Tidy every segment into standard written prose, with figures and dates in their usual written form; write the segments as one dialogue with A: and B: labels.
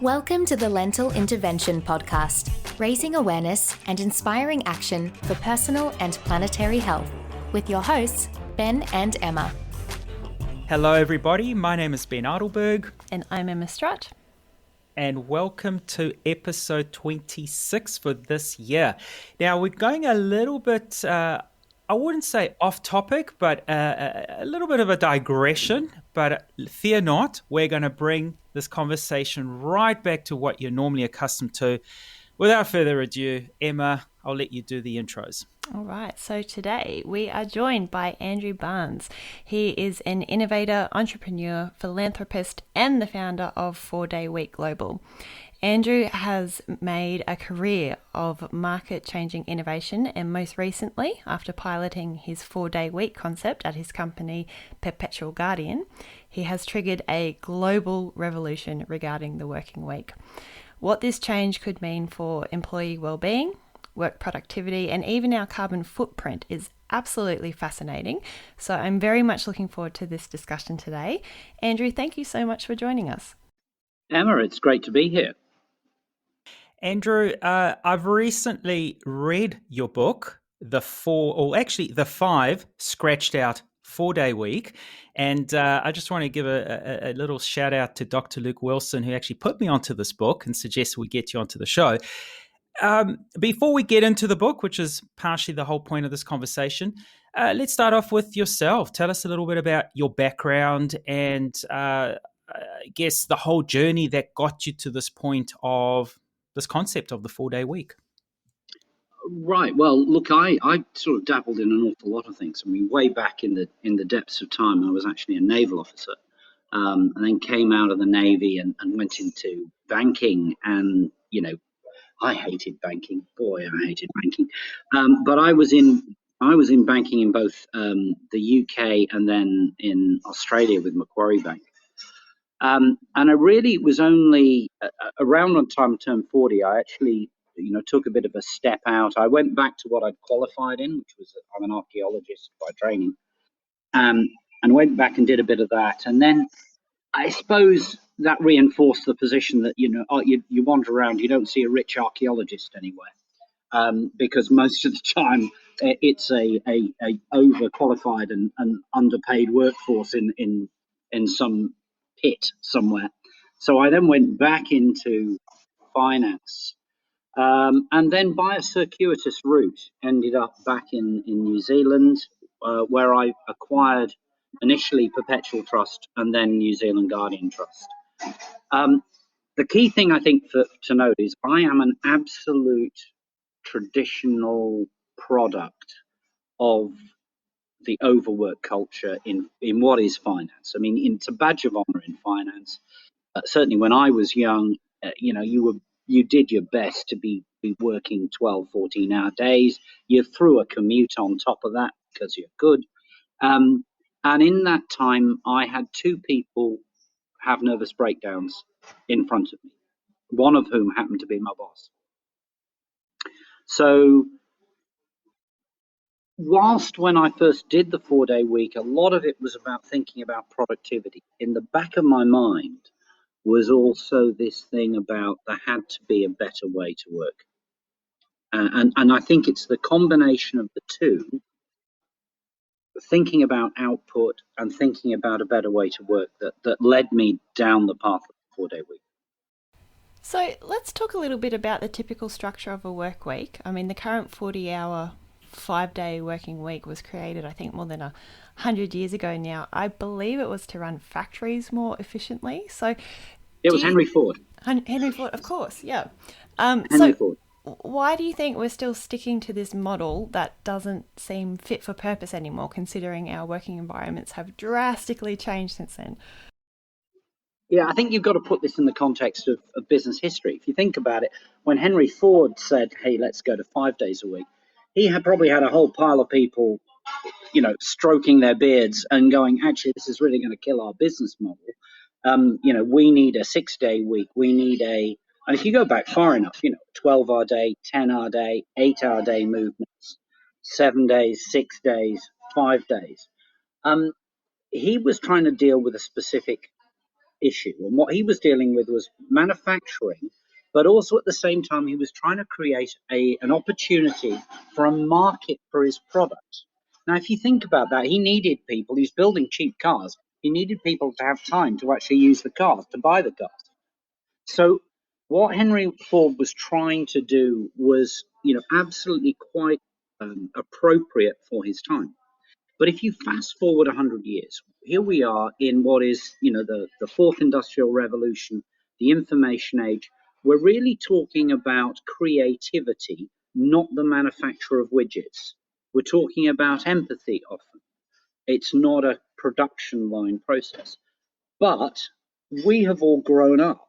A: Welcome to the Lentil Intervention Podcast, raising awareness and inspiring action for personal and planetary health, with your hosts, Ben and Emma.
B: Hello everybody, my name is Ben Adelberg.
C: And I'm Emma Strutt.
B: And welcome to episode 26 for this year. Now we're going a little bit, I wouldn't say off topic, but a little bit of a digression. But fear not, we're going to bring this conversation right back to what you're normally accustomed to. Without further ado, Emma, I'll let you do the intros.
C: All right, so today we are joined by Andrew Barnes. He is an innovator, entrepreneur, philanthropist, and the founder of 4 Day Week Global. Andrew has made a career of market-changing innovation, and most recently, after piloting his 4 Day Week concept at his company Perpetual Guardian, he has triggered a global revolution regarding the working week. What this change could mean for employee well-being, work productivity, and even our carbon footprint is absolutely fascinating. So I'm very much looking forward to this discussion today. Andrew, thank you so much for joining us.
D: Emma, it's great to be here.
B: Andrew, I've recently read your book, the 5 scratched out 4 Day Week. And I just want to give a little shout out to Dr. Luke Wilson, who actually put me onto this book and suggested we get you onto the show. Before we get into the book, which is partially the whole point of this conversation, let's start off with yourself. Tell us a little bit about your background and I guess the whole journey that got you to this point of this concept of the 4 Day Week.
D: Right. Well, look, I sort of dabbled in an awful lot of things. I mean, way back in the depths of time, I was actually a naval officer, and then came out of the Navy and went into banking. And I hated banking. Boy, I hated banking. But I was in banking in both the UK and then in Australia with Macquarie Bank. And I really was only around on time I turned 40. I actually, took a bit of a step out. I went back to what I'd qualified in, which was I'm an archaeologist by training, and went back and did a bit of that. And then I suppose that reinforced the position that you wander around, you don't see a rich archaeologist anywhere, because most of the time it's a overqualified and underpaid workforce in some pit somewhere. So I then went back into finance, and then by a circuitous route ended up back in New Zealand, where I acquired initially Perpetual Trust and then New Zealand Guardian Trust. The key thing I think to note is I am an absolute traditional product of the overwork culture in what is finance. I mean, it's a badge of honor in finance. Certainly when I was young, you did your best to be working 12, 14-hour days. You threw a commute on top of that because you're good. And in that time, I had two people have nervous breakdowns in front of me, one of whom happened to be my boss. So whilst when I first did the 4 Day Week, a lot of it was about thinking about productivity. In the back of my mind was also this thing about there had to be a better way to work. And I think it's the combination of the two, thinking about output and thinking about a better way to work, that led me down the path of the 4 Day Week.
C: So let's talk a little bit about the typical structure of a work week. I mean, the current 40-hour 5-day working week was created, I think, more than 100 years ago now. I believe it was to run factories more efficiently. It was
D: Henry Ford.
C: Henry Ford, of course, yeah.
D: Ford.
C: Why do you think we're still sticking to this model that doesn't seem fit for purpose anymore, considering our working environments have drastically changed since then?
D: Yeah, I think you've got to put this in the context of business history. If you think about it, when Henry Ford said, hey, let's go to 5 days a week, he had probably had a whole pile of people, stroking their beards and going, actually, this is really going to kill our business model. We need a 6-day week. And if you go back far enough, 12-hour day, 10-hour day, 8-hour day movements, 7 days, 6 days, 5 days. He was trying to deal with a specific issue. And what he was dealing with was manufacturing, but also at the same time, he was trying to create an opportunity for a market for his product. Now, if you think about that, he needed people, he's building cheap cars, he needed people to have time to actually use the cars, to buy the cars. So what Henry Ford was trying to do was, absolutely quite appropriate for his time. But if you fast forward 100 years, here we are in what is, the fourth industrial revolution, the information age. We're really talking about creativity, not the manufacture of widgets. We're talking about empathy often. It's not a production line process. But we have all grown up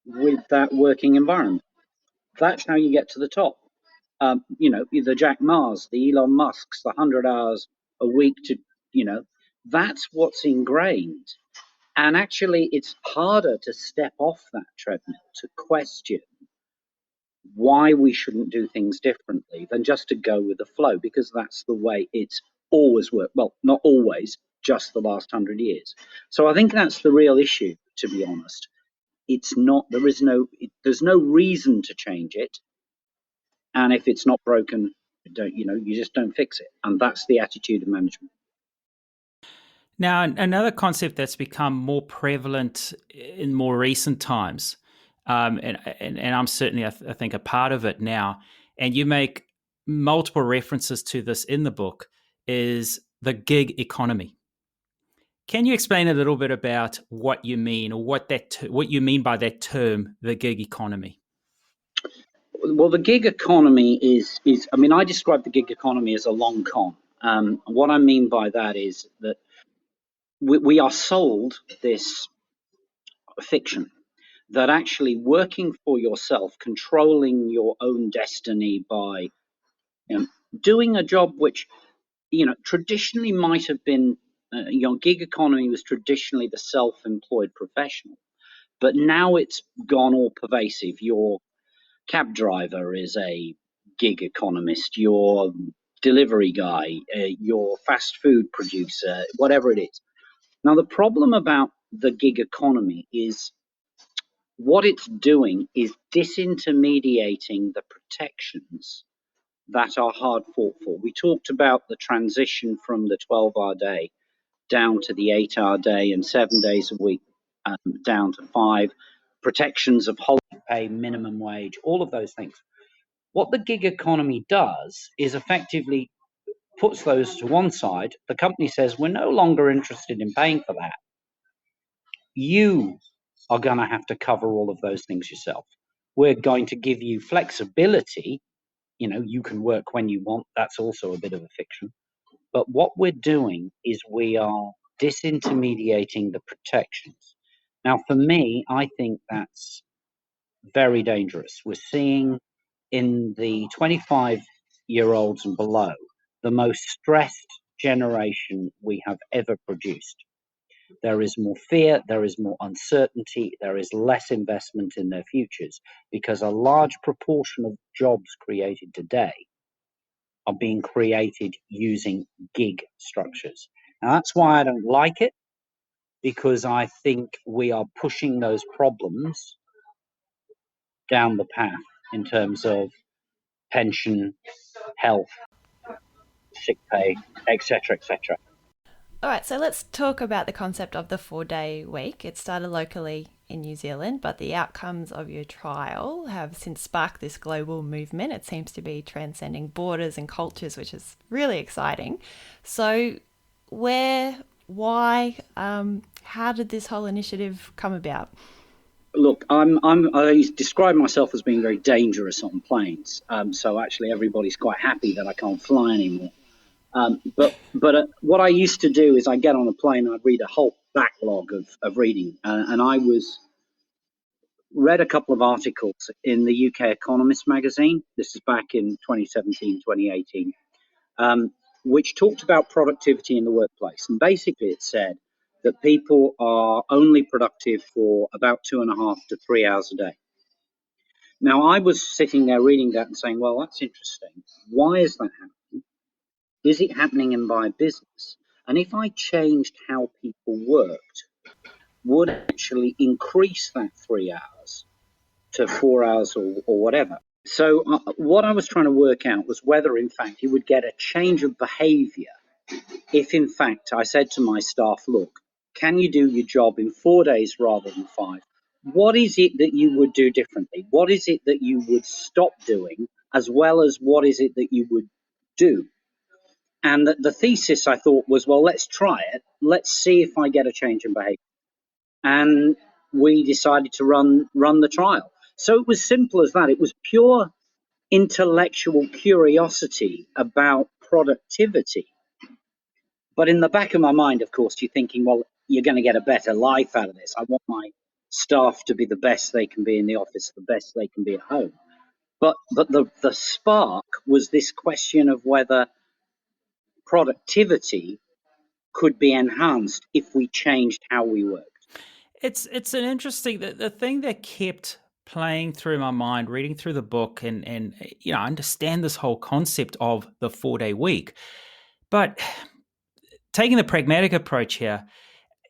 D: with that working environment. That's how you get to the top. The Jack Ma's, the Elon Musk's, the 100 hours a week that's what's ingrained. And actually, it's harder to step off that treadmill, to question why we shouldn't do things differently than just to go with the flow, because that's the way it's always worked. Well, not always, just the last 100 years. So I think that's the real issue, to be honest. It's not, there's no reason to change it. And if it's not broken, you just don't fix it. And that's the attitude of management.
B: Now, another concept that's become more prevalent in more recent times, and I'm certainly, I think, a part of it now, and you make multiple references to this in the book, is the gig economy. Can you explain a little bit about what you mean, or what you mean by that term, the gig economy?
D: Well, the gig economy is I describe the gig economy as a long con. What I mean by that is that we are sold this fiction that actually working for yourself, controlling your own destiny by doing a job which traditionally might have been your gig economy was traditionally the self-employed professional, but now it's gone all pervasive. Your cab driver is a gig economist, your delivery guy, your fast food producer, whatever it is. Now, the problem about the gig economy is what it's doing is disintermediating the protections that are hard fought for. We talked about the transition from the 12-hour day down to the 8-hour day and 7 days a week down to 5, protections of holiday pay, minimum wage, all of those things. What the gig economy does is effectively puts those to one side. The company says, we're no longer interested in paying for that. You are going to have to cover all of those things yourself. We're going to give you flexibility. You can work when you want. That's also a bit of a fiction. But what we're doing is we are disintermediating the protections. Now, for me, I think that's very dangerous. We're seeing in the 25-year-olds and below the most stressed generation we have ever produced. There is more fear, there is more uncertainty, there is less investment in their futures because a large proportion of jobs created today are being created using gig structures. Now, that's why I don't like it, because I think we are pushing those problems down the path in terms of pension, health, sick pay, etc., etc.
C: All right, so let's talk about the concept of the 4-day week. It started locally in New Zealand, but the outcomes of your trial have since sparked this global movement. It seems to be transcending borders and cultures, which is really exciting. So where, why, how did this whole initiative come about?
D: Look, I describe myself as being very dangerous on planes. So actually everybody's quite happy that I can't fly anymore. But what I used to do is I'd get on a plane and I'd read a whole backlog of reading. And I read a couple of articles in the UK Economist magazine. This is back in 2017, 2018, which talked about productivity in the workplace. And basically it said that people are only productive for about 2.5 to 3 hours a day. Now, I was sitting there reading that and saying, well, that's interesting. Why is that happening? Is it happening in my business? And if I changed how people worked, would actually increase that 3 hours to 4 hours or whatever. So what I was trying to work out was whether, in fact, you would get a change of behaviour if, in fact, I said to my staff, look, can you do your job in 4 days rather than 5? What is it that you would do differently? What is it that you would stop doing, as well as what is it that you would do? And the thesis, I thought, was, well, let's try it. Let's see if I get a change in behaviour. And we decided to run the trial. So it was simple as that. It was pure intellectual curiosity about productivity. But in the back of my mind, of course, you're thinking, well, you're going to get a better life out of this. I want my staff to be the best they can be in the office, the best they can be at home. But the spark was this question of whether productivity could be enhanced if we changed how we worked.
B: It's an interesting, the thing that kept playing through my mind, reading through the book, and I understand this whole concept of the 4-day week, but taking the pragmatic approach here,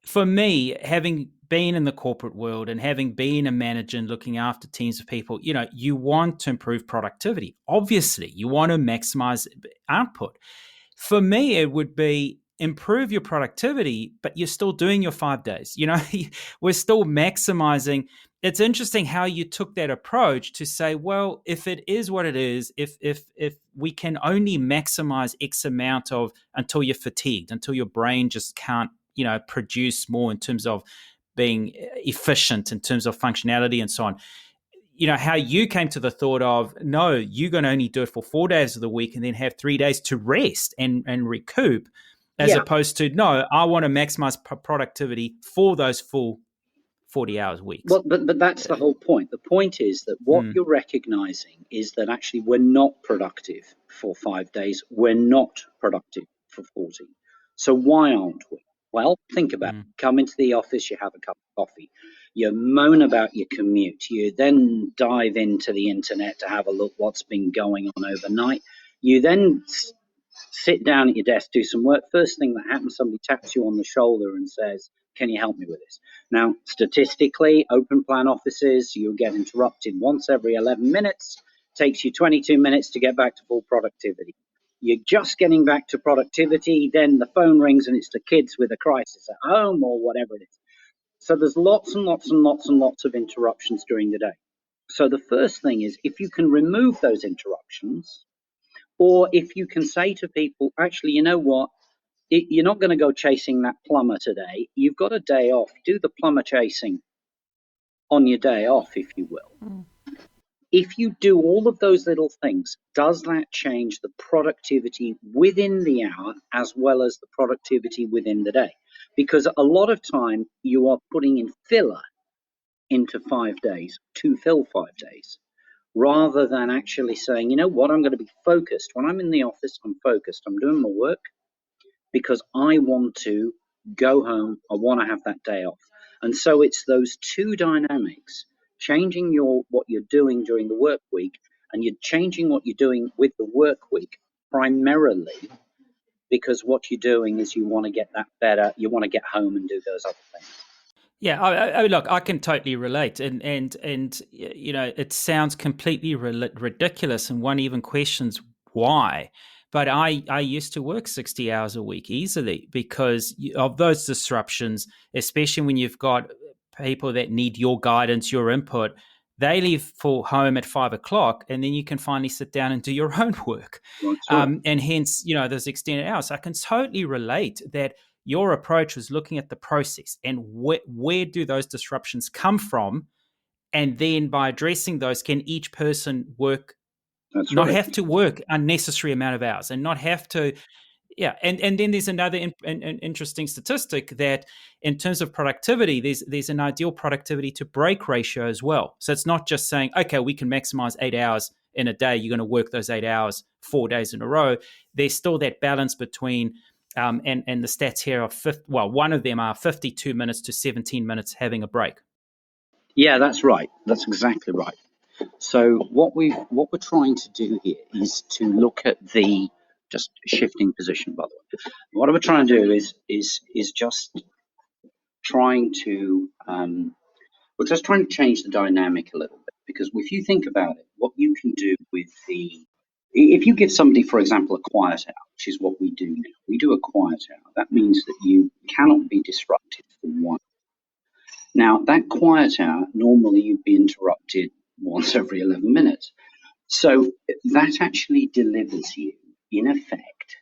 B: for me, having been in the corporate world and having been a manager and looking after teams of people, you want to improve productivity. Obviously, you want to maximize output. For me, it would be improve your productivity, but you're still doing your 5 days. We're still maximizing. It's interesting how you took that approach to say, well, if it is what it is, if we can only maximize X amount of until you're fatigued, until your brain just can't, produce more in terms of being efficient, in terms of functionality and so on. How you came to the thought of, no, you're going to only do it for 4 days of the week and then have 3 days to rest and recoup, as opposed to, no, I want to maximize productivity for those full 40 hours weeks.
D: Well, but that's the whole point. The point is that what you're recognizing is that actually we're not productive for 5 days. We're not productive for 40. So why aren't we? Well, think about it. Come into the office, you have a cup of coffee, you moan about your commute, you then dive into the internet to have a look what's been going on overnight. You then sit down at your desk, do some work. First thing that happens, somebody taps you on the shoulder and says, can you help me with this? Now, statistically, open plan offices, you'll get interrupted once every 11 minutes. Takes you 22 minutes to get back to full productivity. You're just getting back to productivity, then the phone rings and it's the kids with a crisis at home or whatever it is. So there's lots and lots and lots and lots of interruptions during the day. So the first thing is, if you can remove those interruptions, or if you can say to people, actually, you know what, you're not going to go chasing that plumber today. You've got a day off. Do the plumber chasing on your day off, if you will. If you do all of those little things, does that change the productivity within the hour as well as the productivity within the day? Because a lot of time you are putting in filler into 5 days to fill 5 days, rather than actually saying, you know what, I'm going to be focused. When I'm in the office, I'm focused. I'm doing my work because I want to go home. I want to have that day off. And so it's those two dynamics, changing what you're doing during the work week, and you're changing what you're doing with the work week primarily because what you're doing is you want to get that better. You want to get home and do those other things.
B: Yeah, I look, I can totally relate, and it sounds completely ridiculous, and one even questions why. But I used to work 60 hours a week easily because of those disruptions, especially when you've got people that need your guidance, your input. They leave for home at 5 o'clock, and then you can finally sit down and do your own work. And hence, those extended hours. I can totally relate that your approach was looking at the process and where do those disruptions come from? And then by addressing those, can each person work, have to work unnecessary amount of hours and not have to, And then there's another interesting statistic that in terms of productivity, there's an ideal productivity to break ratio as well. So it's not just saying, okay, we can maximize 8 hours in a day. You're going to work those 8 hours 4 days in a row. There's still that balance between and the stats here are one of them are 52 minutes to 17 minutes having a break.
D: Yeah, that's right. That's exactly right. So what we're trying to do here is to look at the just shifting position. By the way, what we're trying to do is just trying to we're just trying to change the dynamic a little bit, because if you think about it, what you can do with if you give somebody, for example, a quiet hour, which is what we do now, we do a quiet hour. That means that you cannot be disrupted for one. Now, that quiet hour, normally you'd be interrupted once every 11 minutes. So that actually delivers you, in effect,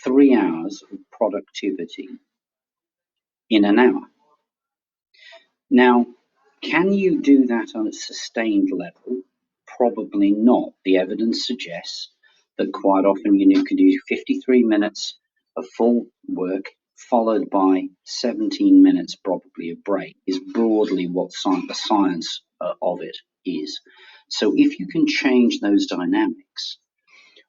D: 3 hours of productivity in an hour. Now, can you do that on a sustained level? Probably not. The evidence suggests that quite often you can do 53 minutes of full work followed by 17 minutes probably of break, is broadly what the science of it is. So if you can change those dynamics,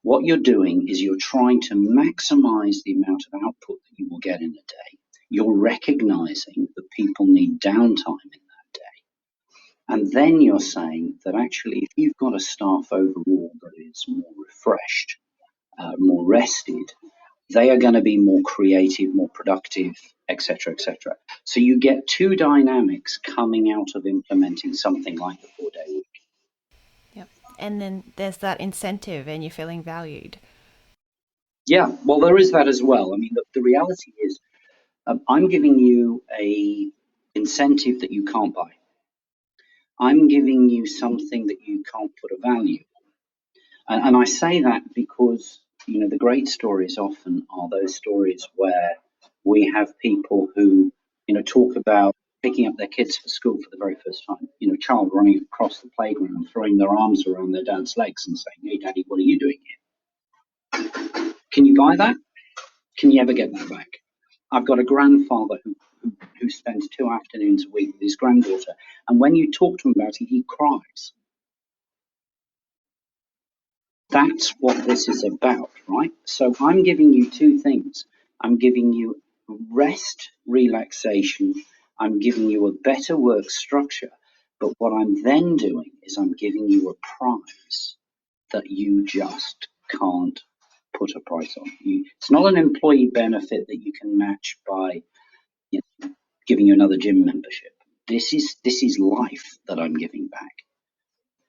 D: what you're doing is you're trying to maximize the amount of output that you will get in a day. You're recognizing that people need downtime in that day. And then you're saying that actually, if you've got a staff overall that is more refreshed, more rested, they are going to be more creative, more productive, etc., etc. So you get two dynamics coming out of implementing something like the 4-day week.
C: Yep. And then there's that incentive and you're feeling valued.
D: Yeah, well, there is that as well. I mean, the reality is I'm giving you a incentive that you can't buy. I'm giving you something that you can't put a value on. And I say that because, the great stories often are those stories where we have people who, talk about picking up their kids for school for the very first time. A child running across the playground, throwing their arms around their dad's legs and saying, "Hey, Daddy, what are you doing here?" Can you buy that? Can you ever get that back? I've got a grandfather who spends 2 afternoons a week with his granddaughter, and when you talk to him about it, he cries. That's what this is about, right? So I'm giving you two things. I'm giving you rest, relaxation. I'm giving you a better work structure. But what I'm then doing is I'm giving you a prize that you just can't put a price on. It's not an employee benefit that you can match by giving you another gym membership. This is life that I'm giving back.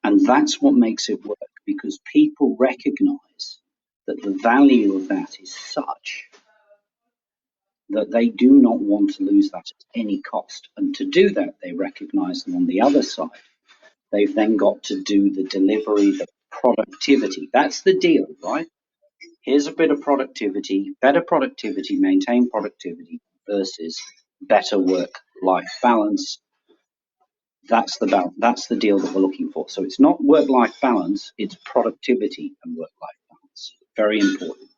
D: And that's what makes it work, because people recognize that the value of that is such that they do not want to lose that at any cost. And to do that, they recognize that on the other side, they've then got to do the delivery, the productivity. That's the deal, right? Here's a bit of productivity, better productivity, maintain productivity versus better work-life balance. That's the deal that we're looking for. So it's not work-life balance, it's productivity and work-life balance. Very important.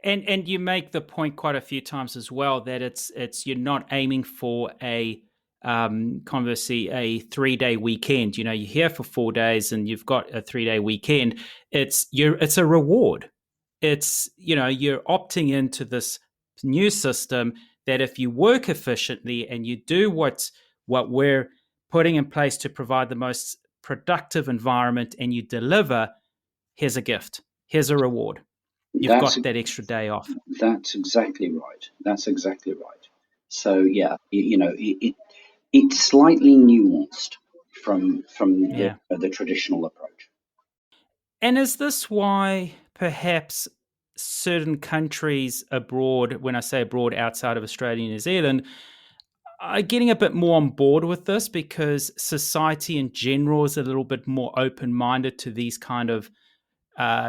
B: And you make the point quite a few times as well that it's you're not aiming for a conversely a 3-day weekend. You're here for 4 days and you've got a 3-day weekend. It's a reward. It's you're opting into this new system that if you work efficiently and you do what we're putting in place to provide the most productive environment and you deliver, here's a gift, here's a reward. You've got that extra day off.
D: That's exactly right. So yeah, it's slightly nuanced from the traditional approach.
B: And is this why perhaps certain countries abroad, when I say abroad, outside of Australia and New Zealand, are getting a bit more on board with this because society in general is a little bit more open-minded to these kind of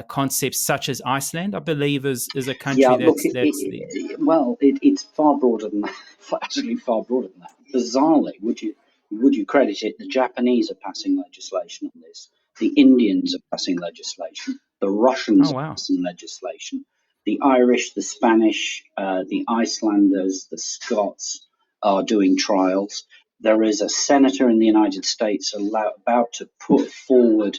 B: concepts, such as Iceland, I believe, is a country
D: it's far broader than that. Actually, far broader than that. Bizarrely, would you credit it? The Japanese are passing legislation on this. The Indians are passing legislation. The Russians are passing legislation. The Irish, the Spanish, the Icelanders, the Scots are doing trials. There is a senator in the United States about to put forward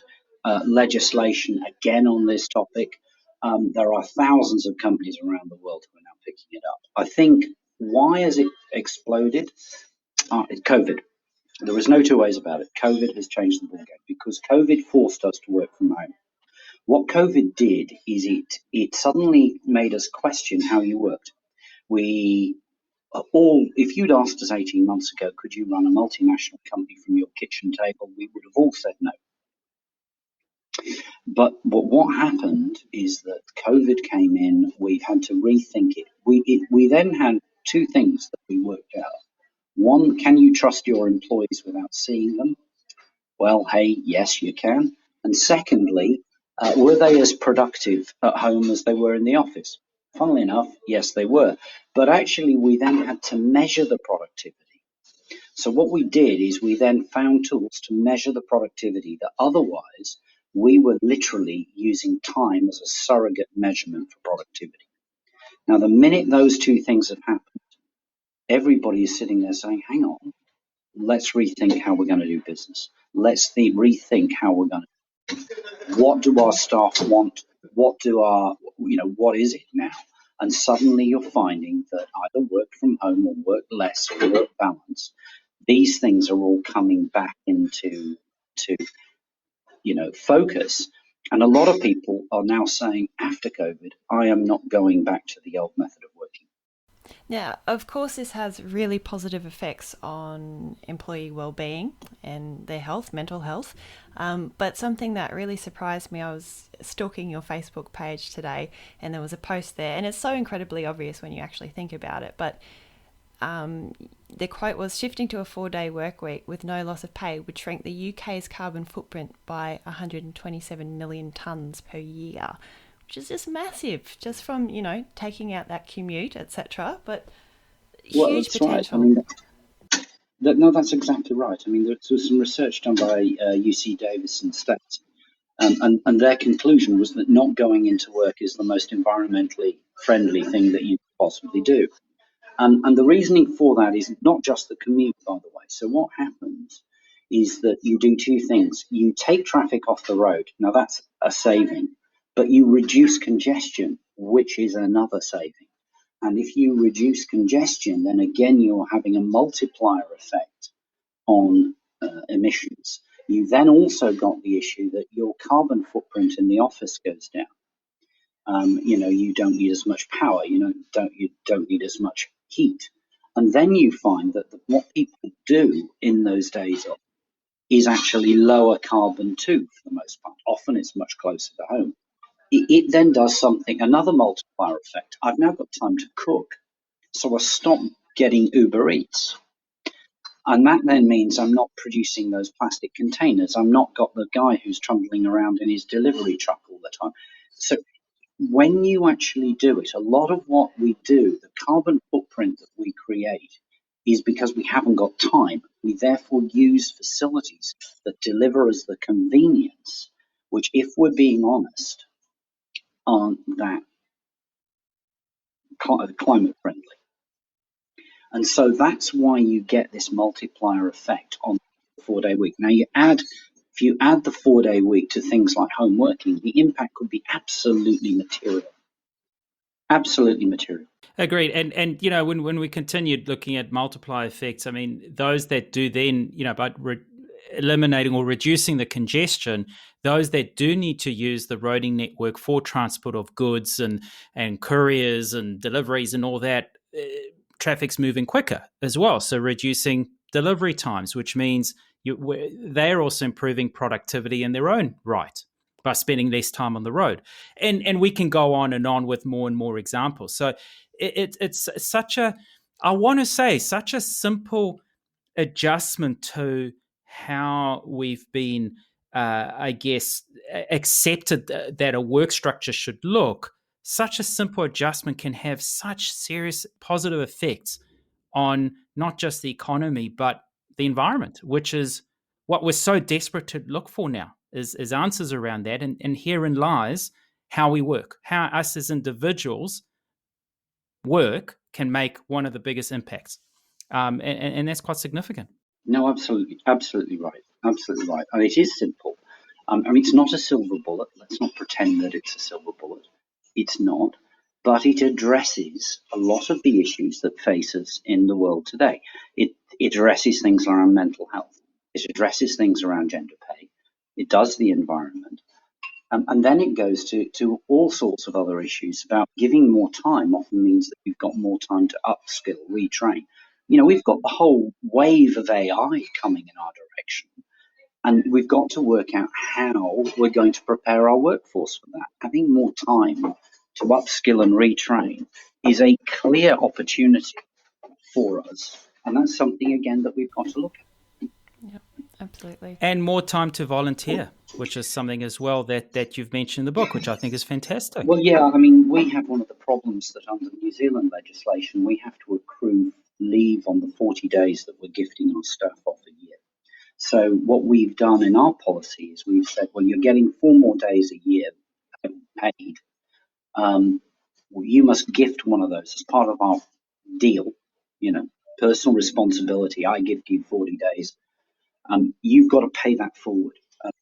D: legislation again on this topic. There are thousands of companies around the world who are now picking it up. I think, why has it exploded? It's COVID. There is no two ways about it. COVID has changed the ballgame because COVID forced us to work from home. What COVID did is it suddenly made us question how you worked. We if you'd asked us 18 months ago, could you run a multinational company from your kitchen table, we would have all said no. But what happened is that COVID came in. We've had to rethink it. We then had two things that we worked out. One, can you trust your employees without seeing them? Well, hey, yes, you can. And secondly, were they as productive at home as they were in the office? Funnily enough, yes, they were. But actually, we then had to measure the productivity. So what we did is we then found tools to measure the productivity that otherwise we were literally using time as a surrogate measurement for productivity. Now, the minute those two things have happened, everybody is sitting there saying, hang on, let's rethink how we're going to do business. Let's rethink how we're going to. What do our staff want? What is it now? And suddenly you're finding that either work from home or work less or work balance, these things are all coming back into focus. And a lot of people are now saying after COVID, I am not going back to the old method of working.
C: Now, of course, this has really positive effects on employee well-being and their health, mental health. But something that really surprised me, I was stalking your Facebook page today and there was a post there, and it's so incredibly obvious when you actually think about it. But the quote was, shifting to a 4-day work week with no loss of pay would shrink the UK's carbon footprint by 127 million tonnes per year, which is just massive, just from, taking out that commute, etc. But huge potential.
D: Right. I mean, no, that's exactly right. I mean, there was some research done by UC Davis and States, and their conclusion was that not going into work is the most environmentally friendly thing that you could possibly do. And the reasoning for that is not just the commute, by the way. So what happens is that you do two things. You take traffic off the road. Now, that's a saving. But you reduce congestion, which is another saving. And if you reduce congestion, then again, you're having a multiplier effect on emissions. You then also got the issue that your carbon footprint in the office goes down. You don't need as much power. You don't need as much heat. And then you find that what people do in those days is actually lower carbon too, for the most part. Often it's much closer to home. It then does another multiplier effect. I've now got time to cook, so I stop getting Uber Eats. And that then means I'm not producing those plastic containers. I'm not got the guy who's trundling around in his delivery truck all the time. So when you actually do it, a lot of what we do, the carbon footprint that we create, is because we haven't got time. We therefore use facilities that deliver us the convenience, which, if we're being honest, aren't that climate friendly. And so that's why you get this multiplier effect on the 4-day week. Now, if you add the 4-day week to things like home working, the impact could be absolutely material. Absolutely material.
B: Agreed. And when we continued looking at multiplier effects, I mean, those that do then, by eliminating or reducing the congestion, those that do need to use the roading network for transport of goods and couriers and deliveries and all that, traffic's moving quicker as well. So reducing delivery times, which means they're also improving productivity in their own right by spending less time on the road. And we can go on and on with more and more examples. So it's such a simple adjustment to how we've been, accepted that a work structure should look. Such a simple adjustment can have such serious positive effects on not just the economy, but the environment, which is what we're so desperate to look for now, is answers around that. And herein lies how we work, how us as individuals work can make one of the biggest impacts. And that's quite significant.
D: No, absolutely right. Absolutely right. And it is simple. It's not a silver bullet. Let's not pretend that it's a silver bullet. It's not. But it addresses a lot of the issues that face us in the world today. It addresses things around mental health. It addresses things around gender pay. It does the environment. And then it goes to all sorts of other issues about giving more time often means that you've got more time to upskill, retrain. We've got the whole wave of AI coming in our direction. And we've got to work out how we're going to prepare our workforce for that. Having more time to upskill and retrain is a clear opportunity for us. And that's something, again, that we've got to look at.
C: Yeah, absolutely.
B: And more time to volunteer, which is something as well that you've mentioned in the book, which I think is fantastic.
D: Well, yeah, I mean, we have one of the problems that under New Zealand legislation, we have to accrue leave on the 40 days that we're gifting our staff off a year. So what we've done in our policy is we've said, well, you're getting 4 more days a year paid. You must gift one of those as part of our deal, personal responsibility. I gift you 40 days. You've got to pay that forward.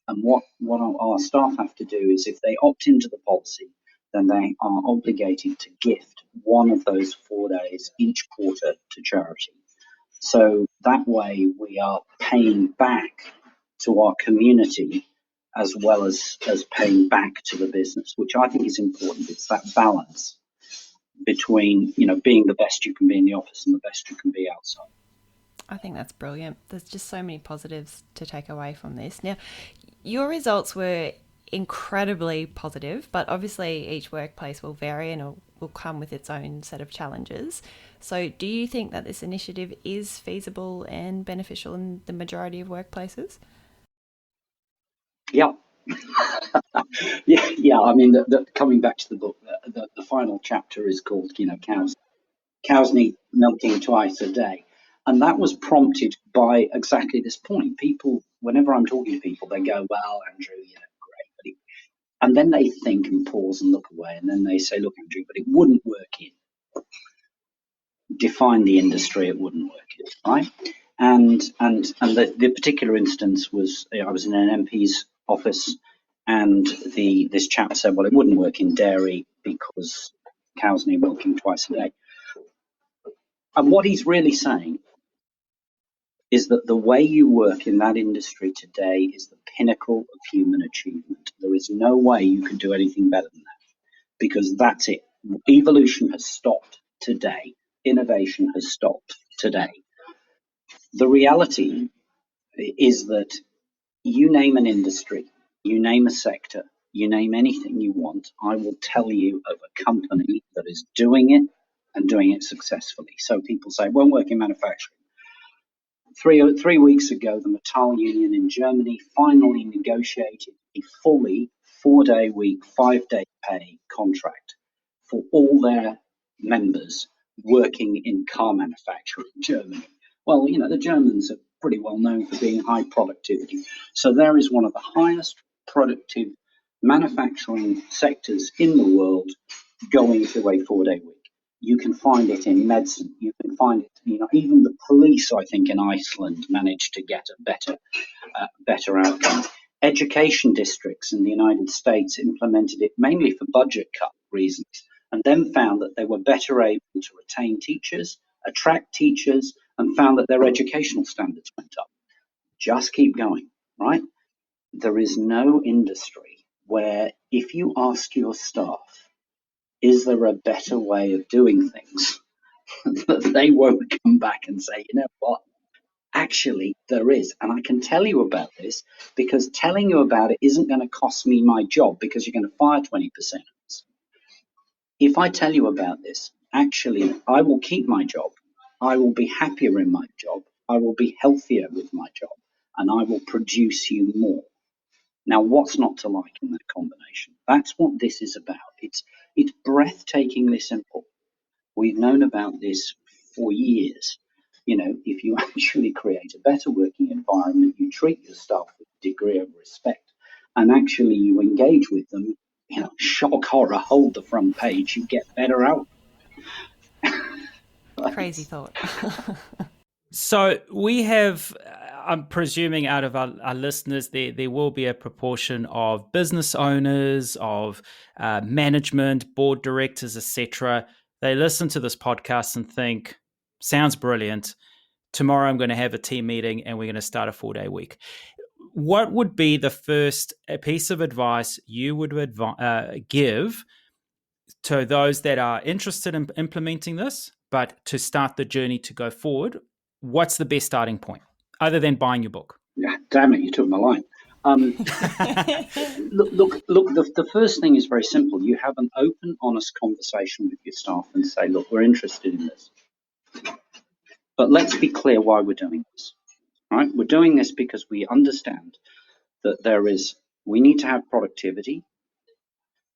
D: And what our staff have to do is if they opt into the policy, then they are obligated to gift one of those 4 days each quarter to charity. So that way we are paying back to our community as well as paying back to the business, which I think is important. It's that balance between, being the best you can be in the office and the best you can be outside.
C: I think that's brilliant. There's just so many positives to take away from this. Now, your results were incredibly positive, but obviously each workplace will vary and will come with its own set of challenges. So do you think that this initiative is feasible and beneficial in the majority of workplaces?
D: Yeah. yeah. I mean, coming back to the book, the final chapter is called, cows need milking twice a day. And that was prompted by exactly this point. People, whenever I'm talking to people, they go, well, Andrew, great. And then they think and pause and look away. And then they say, look, Andrew, but it wouldn't work in. Define the industry, it wouldn't work in, right? And the particular instance was, I was in an MP's office and this chap said, well, it wouldn't work in dairy because cows need milking twice a day. And what he's really saying is that the way you work in that industry today is the pinnacle of human achievement. There is no way you can do anything better than that because that's it. Evolution has stopped today. Innovation has stopped today. The reality is that you name an industry, you name a sector, you name anything you want, I will tell you of a company that is doing it and doing it successfully. So people say, won't work in manufacturing. Three weeks ago, the Metall Union in Germany finally negotiated a fully 4-day week, 5-day pay contract for all their members working in car manufacturing in Germany. Well, the Germans are pretty well known for being high productivity. So there is one of the highest productive manufacturing sectors in the world going through a 4-day week. You can find it in medicine. You can find it, even the police, I think, in Iceland managed to get a better outcome. Education districts in the United States implemented it mainly for budget cut reasons, and then found that they were better able to retain teachers, attract teachers, and found that their educational standards went up. Just keep going, right? There is no industry where if you ask your staff, is there a better way of doing things? That they won't come back and say, you know what? Actually, there is. And I can tell you about this because telling you about it isn't going to cost me my job because you're going to fire 20% of us. If I tell you about this, actually, I will keep my job. I will be happier in my job. I will be healthier with my job. And I will produce you more. Now, what's not to like in that combination? That's what this is about. It's breathtakingly simple. We've known about this for years. If you actually create a better working environment, you treat your staff with a degree of respect, and actually you engage with them, shock, horror, hold the front page, you get better out.
C: Crazy thought.
B: So we have, I'm presuming out of our listeners, there will be a proportion of business owners, of management, board directors, etc. They listen to this podcast and think, sounds brilliant. Tomorrow I'm going to have a team meeting and we're going to start a 4-day week. what would be the first piece of advice you would give to those that are interested in implementing this, but to start the journey to go forward? What's the best starting point other than buying your book?
D: Yeah, damn it, you took my line. Look. The first thing is very simple. You have an open, honest conversation with your staff and say, look, we're interested in this, but let's be clear why we're doing this. Right? We're doing this because we understand that we need to have productivity.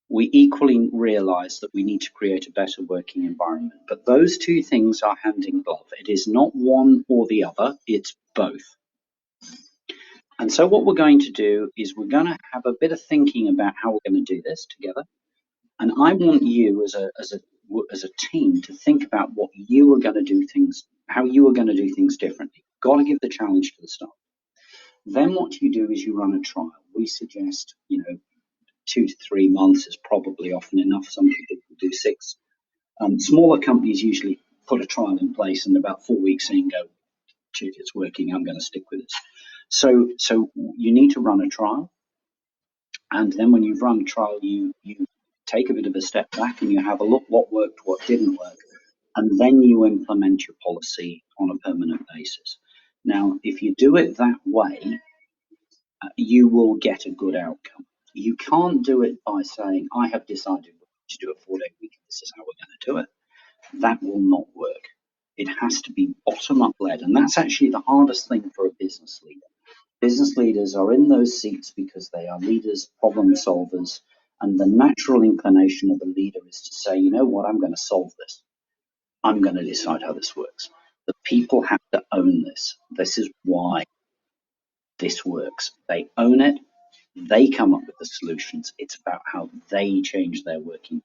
D: We equally realize that we need to create a better working environment. But those two things are hand in glove. It is not one or the other, it's both. And so what we're going to do is we're going to have a bit of thinking about how we're going to do this together. And I want you as a team to think about what you are going to do things, how you are going to do things differently. Got to give the challenge to the staff. Then what you do is you run a trial. We suggest, 2 to 3 months is probably often enough. Some people do 6. Smaller companies usually put a trial in place and about 4 weeks in go, gee, it's working, I'm going to stick with it. So you need to run a trial. And then when you've run a trial, you take a bit of a step back and you have a look what worked, what didn't work. And then you implement your policy on a permanent basis. Now, if you do it that way, you will get a good outcome. You can't do it by saying, I have decided to do a 4-day week, this is how we're going to do it. That will not work. It has to be bottom-up led, and that's actually the hardest thing for a business leader. Business leaders are in those seats because they are leaders, problem solvers, and the natural inclination of a leader is to say, you know what, I'm going to solve this. I'm going to decide how this works. The people have to own this. This is why this works. They own it. They come up with the solutions. It's about how they change their working.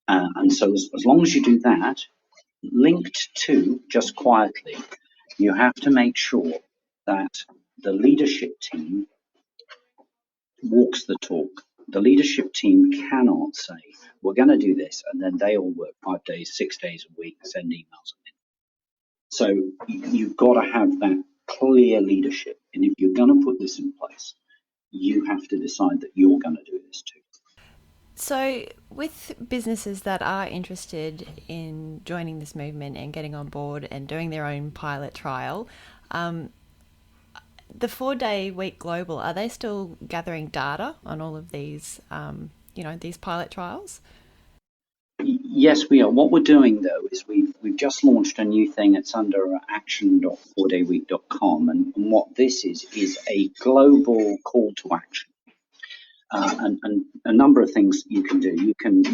D: And so as long as you do that, linked to, just quietly, you have to make sure that the leadership team walks the talk. The leadership team cannot say, we're going to do this, and then they all work 5 days, 6 days a week, send emails. So you've got to have that clear leadership. And if you're going to put this in place, you have to decide that you're going to do this too.
C: So, with businesses that are interested in joining this movement and getting on board and doing their own pilot trial, the 4-day week global, are they still gathering data on all of these, these pilot trials?
D: Yes, we are. What we're doing though is we've just launched a new thing. It's under action.4dayweek.com, and what this is a global call to action. And a number of things you can do. You can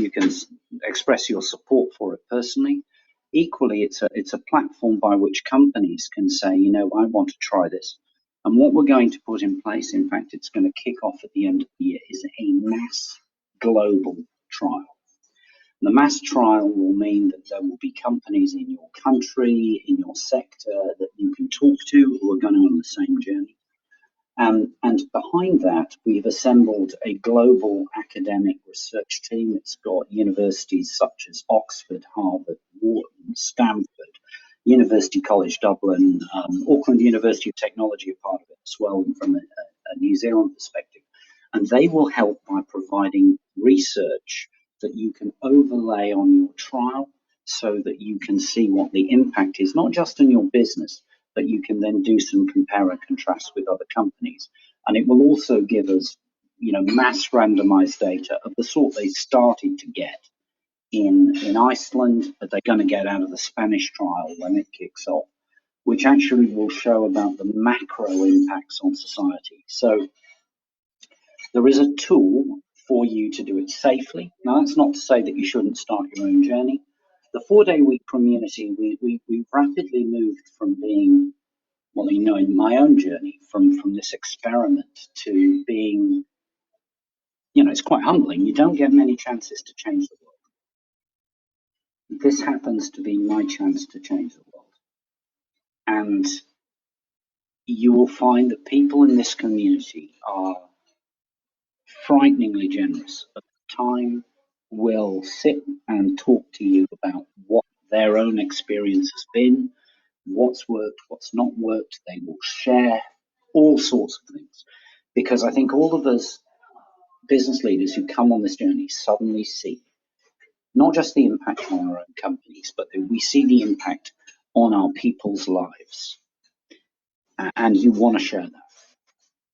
D: express your support for it personally. Equally, it's a platform by which companies can say, I want to try this. And what we're going to put in place, in fact, it's going to kick off at the end of the year, is a mass global trial. The mass trial will mean that there will be companies in your country, in your sector that you can talk to who are going on the same journey. And behind that, we've assembled a global academic research team. It's got universities such as Oxford, Harvard, Wharton, Stanford, University College Dublin, Auckland University of Technology are part of it as well, and from a New Zealand perspective. And they will help by providing research that you can overlay on your trial so that you can see what the impact is, not just in your business, but you can then do some compare and contrast with other companies. And it will also give us, mass randomized data of the sort they started to get in Iceland, that they're going to get out of the Spanish trial when it kicks off, which actually will show about the macro impacts on society. So there is a tool for you to do it safely. Now, that's not to say that you shouldn't start your own journey. The 4-day week community, we've rapidly moved from being, in my own journey, from this experiment to being, it's quite humbling. You don't get many chances to change the world. This happens to be my chance to change the world. And you will find that people in this community are frighteningly generous. At the time, will sit and talk to you about what their own experience has been, what's worked, what's not worked. They will share all sorts of things. Because I think all of us business leaders who come on this journey suddenly see not just the impact on our own companies, but we see the impact on our people's lives. And you want to share that.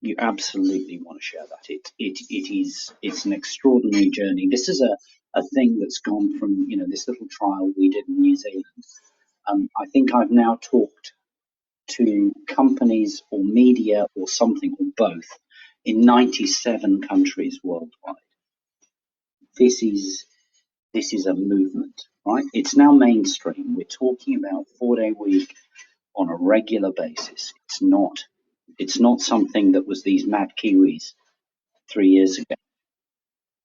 D: You absolutely want to share that. It's an extraordinary journey. This is a thing that's gone from, this little trial we did in New Zealand. I think I've now talked to companies or media or something or both in 97 countries worldwide. This is a movement, right? It's now mainstream. We're talking about 4-day week on a regular basis. It's not something that was these mad Kiwis 3 years ago.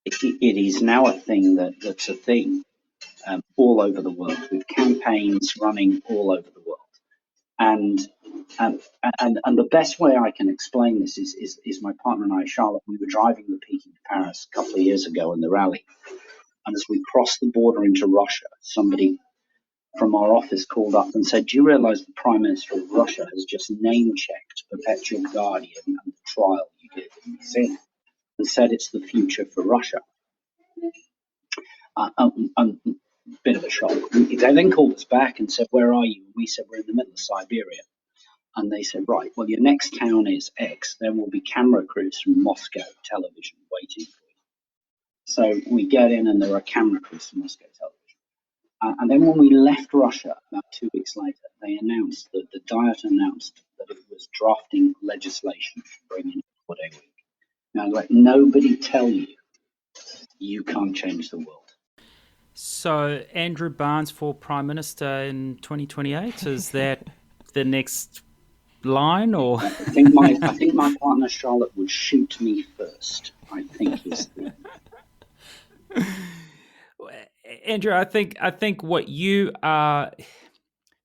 D: It is now a thing that's a thing all over the world, with campaigns running all over the world. And the best way I can explain this is my partner and I, Charlotte. We were driving the Peking to Paris a couple of years ago in the rally, and as we crossed the border into Russia, somebody from our office called up and said, "Do you realise the Prime Minister of Russia has just name-checked Perpetual Guardian and the trial you did in New Zealand and said it's the future for Russia?" Bit of a shock. They then called us back and said, "Where are you?" We said, "We're in the middle of Siberia." And they said, "Right, well, your next town is X. There will be camera crews from Moscow television waiting for you." So we get in and there are camera crews from Moscow television. And then when we left Russia about 2 weeks later, they announced that the Diet announced that it was drafting legislation to bring in a 4-day week. Now, let nobody tell you can't change the world.
B: So Andrew Barnes for Prime Minister in 2028, is that the next line, or?
D: I think my partner Charlotte would shoot me first, I think is the...
B: Andrew, I think what you are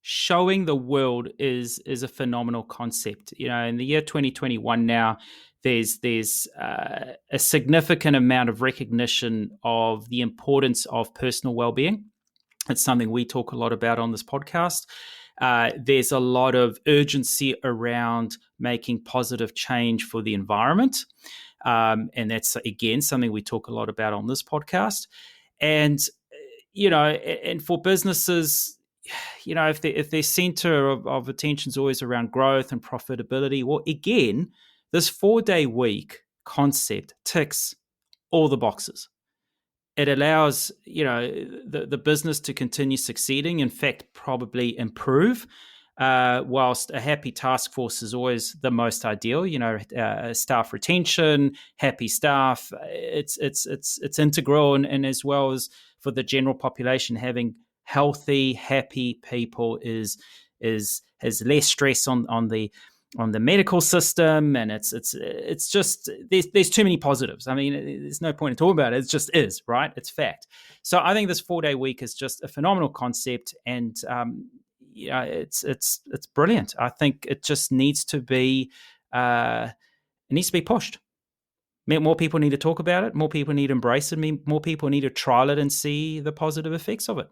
B: showing the world is a phenomenal concept. In the year 2021 now, there's a significant amount of recognition of the importance of personal well-being. It's something we talk a lot about on this podcast. There's a lot of urgency around making positive change for the environment. And that's, again, something we talk a lot about on this podcast. And, and for businesses, if their center of attention is always around growth and profitability, well, again, this 4-day week concept ticks all the boxes. It allows, the business to continue succeeding, in fact, probably improve, whilst a happy task force is always the most ideal. Staff retention, happy staff, it's integral, and as well as for the general population, having healthy, happy people has less stress on the medical system, and it's just there's too many positives. I mean, there's no point in talking about it. It just is, right? It's fact. So I think this 4-day week is just a phenomenal concept, and it's brilliant. I think it just needs to be pushed. More people need to talk about it. More people need to embrace it. More people need to trial it and see the positive effects of it.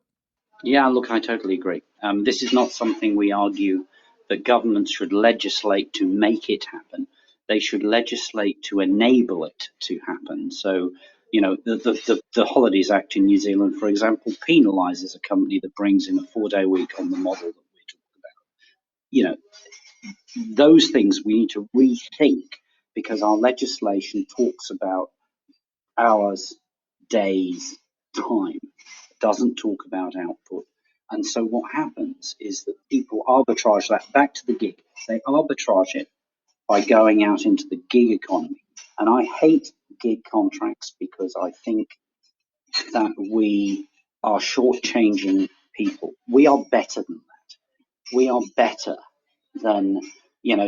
D: Yeah, look, I totally agree. This is not something we argue that governments should legislate to make it happen. They should legislate to enable it to happen. So, the Holidays Act in New Zealand, for example, penalises a company that brings in a 4-day week on the model that we're talking about. Those things we need to rethink, because our legislation talks about hours, days, time. It doesn't talk about output. And so what happens is that people arbitrage that back to the gig. They arbitrage it by going out into the gig economy. And I hate gig contracts because I think that we are shortchanging people. We are better than that. We are better than,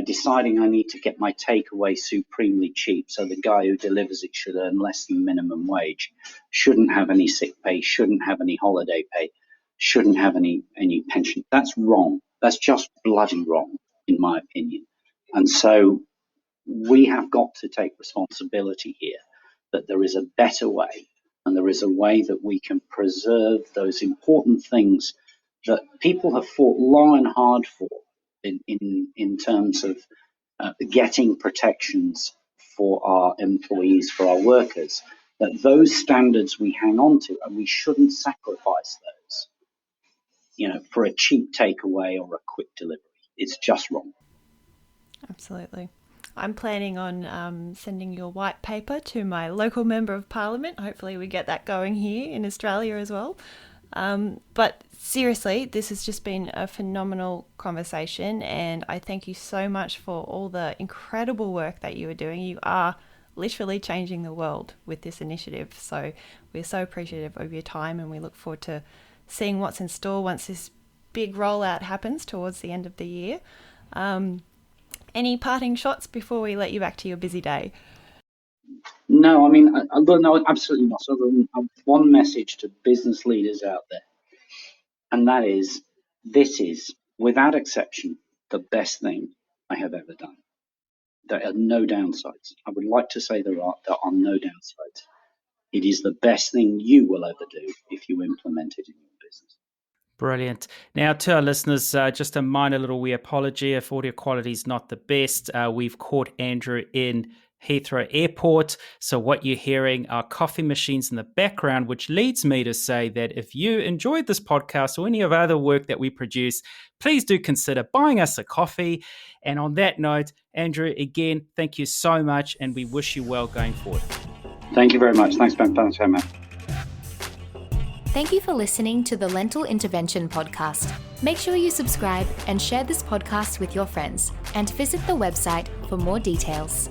D: deciding I need to get my takeaway supremely cheap, so the guy who delivers it should earn less than minimum wage, shouldn't have any sick pay, shouldn't have any holiday pay, shouldn't have any pension. That's wrong. That's just bloody wrong, in my opinion. And so we have got to take responsibility here, that there is a better way, and there is a way that we can preserve those important things that people have fought long and hard for in terms of getting protections for our employees, for our workers, that those standards we hang on to, and we shouldn't sacrifice those, for a cheap takeaway or a quick delivery. It's just wrong.
C: Absolutely. I'm planning on sending your white paper to my local member of parliament. Hopefully we get that going here in Australia as well. But seriously, this has just been a phenomenal conversation, and I thank you so much for all the incredible work that you are doing. You are literally changing the world with this initiative. So we're so appreciative of your time, and we look forward to seeing what's in store once this big rollout happens towards the end of the year. Any parting shots before we let you back to your busy day?
D: No, no, absolutely not. Other than one message to business leaders out there, and that is, this is, without exception, the best thing I have ever done. There are no downsides. I would like to say there are no downsides. It is the best thing you will ever do if you implement it in your business.
B: Brilliant. Now, to our listeners, just a minor little wee apology if audio quality is not the best. We've caught Andrew in Heathrow Airport. So what you're hearing are coffee machines in the background, which leads me to say that if you enjoyed this podcast or any of other work that we produce, please do consider buying us a coffee. And on that note, Andrew, again, thank you so much, and we wish you well going forward.
D: Thank you very much. Thanks, Ben. Thanks, Matt.
A: Thank you for listening to the Lentil Intervention podcast. Make sure you subscribe and share this podcast with your friends, and visit the website for more details.